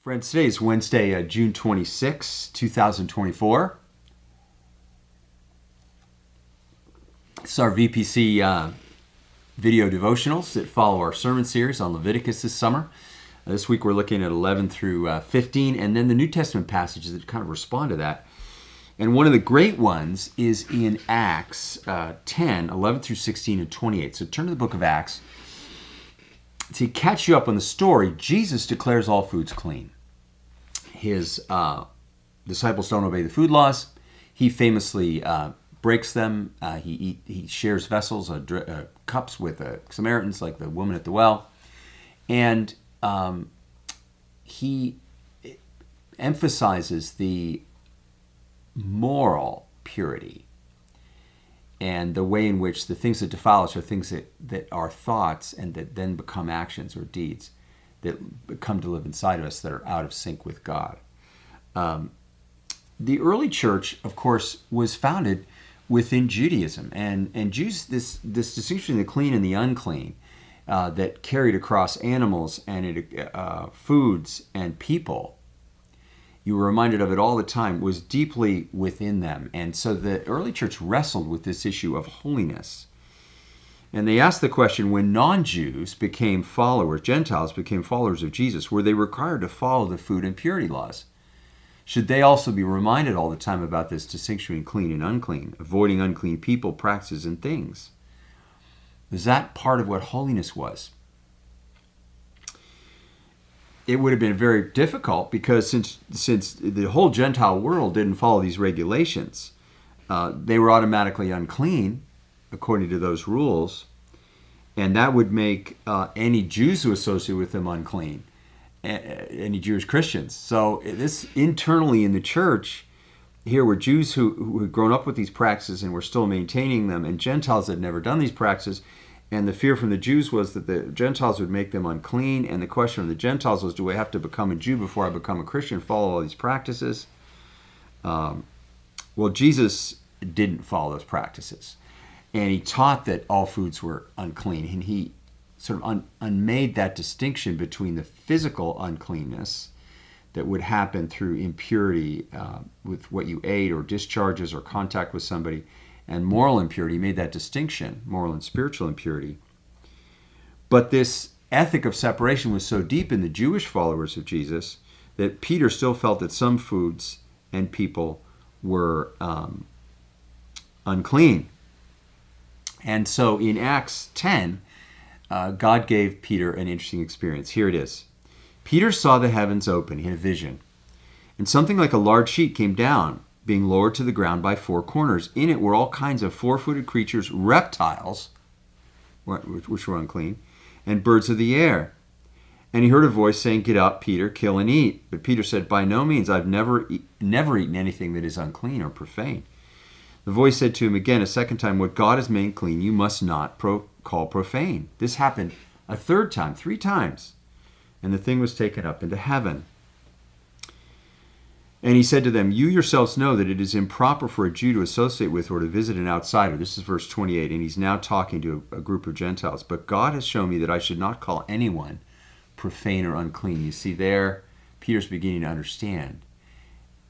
Friends, today is Wednesday, June 26, 2024. It's our VPC video devotionals that follow our sermon series on Leviticus this summer. This week we're looking at 11 through 15, and then the New Testament passages that kind of respond to that. And one of the great ones is in Acts 10, 11 through 16 and 28. So turn to the book of Acts. To catch you up on the story, Jesus declares all foods clean. His disciples don't obey the food laws. He famously breaks them. He shares vessels, cups with Samaritans, like the woman at the well. And he emphasizes the moral purity and the way in which the things that defile us are things that are thoughts and that then become actions or deeds that come to live inside of us that are out of sync with God. The early church, of course, was founded within Judaism, and Jews, this distinction of the clean and the unclean that carried across animals and foods and people, you were reminded of it all the time, was deeply within them. And so the early church wrestled with this issue of holiness. And they asked the question, when non-Jews became followers, Gentiles became followers of Jesus, were they required to follow the food and purity laws? Should they also be reminded all the time about this distinction between clean and unclean, avoiding unclean people, practices, and things? Was that part of what holiness was? It would have been very difficult because since the whole Gentile world didn't follow these regulations, they were automatically unclean according to those rules, and that would make any Jews who associate with them unclean, any Jewish Christians. So this internally in the church, here were Jews who had grown up with these practices and were still maintaining them, and Gentiles had never done these practices. And the fear from the Jews was that the Gentiles would make them unclean. And the question of the Gentiles was, do I have to become a Jew before I become a Christian, follow all these practices? Well, Jesus didn't follow those practices. And he taught that all foods were unclean. And he sort of unmade that distinction between the physical uncleanness that would happen through impurity with what you ate or discharges or contact with somebody, and moral impurity. He made that distinction, moral and spiritual impurity. But this ethic of separation was so deep in the Jewish followers of Jesus that Peter still felt that some foods and people were unclean. And so in Acts 10, God gave Peter an interesting experience. Here it is. Peter saw the heavens open. He had a vision. And something like a large sheet came down, being lowered to the ground by four corners. In it were all kinds of four-footed creatures, reptiles, which were unclean, and birds of the air. And he heard a voice saying, "Get up, Peter, kill and eat." But Peter said, "By no means, I've never eaten anything that is unclean or profane." The voice said to him again a second time, "What God has made clean, you must not call profane." This happened a third time, 3 times. And the thing was taken up into heaven. And he said to them, "You yourselves know that it is improper for a Jew to associate with or to visit an outsider." This is verse 28, and he's now talking to a group of Gentiles. "But God has shown me that I should not call anyone profane or unclean." You see there, Peter's beginning to understand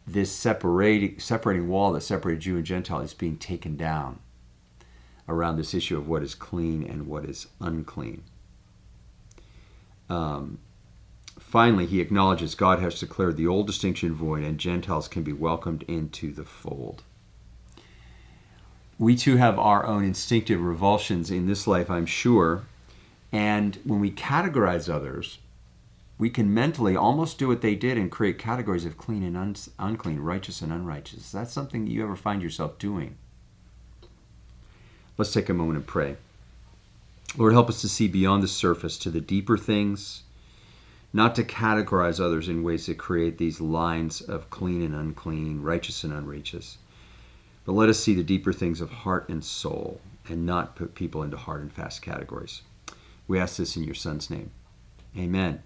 this separating wall that separated Jew and Gentile is being taken down around this issue of what is clean and what is unclean. Finally, he acknowledges God has declared the old distinction void and Gentiles can be welcomed into the fold. We too have our own instinctive revulsions in this life, I'm sure. And when we categorize others, we can mentally almost do what they did and create categories of clean and unclean, righteous and unrighteous. That's something that you ever find yourself doing. Let's take a moment and pray. Lord, help us to see beyond the surface to the deeper things, not to categorize others in ways that create these lines of clean and unclean, righteous and unrighteous. But let us see the deeper things of heart and soul and not put people into hard and fast categories. We ask this in your Son's name. Amen.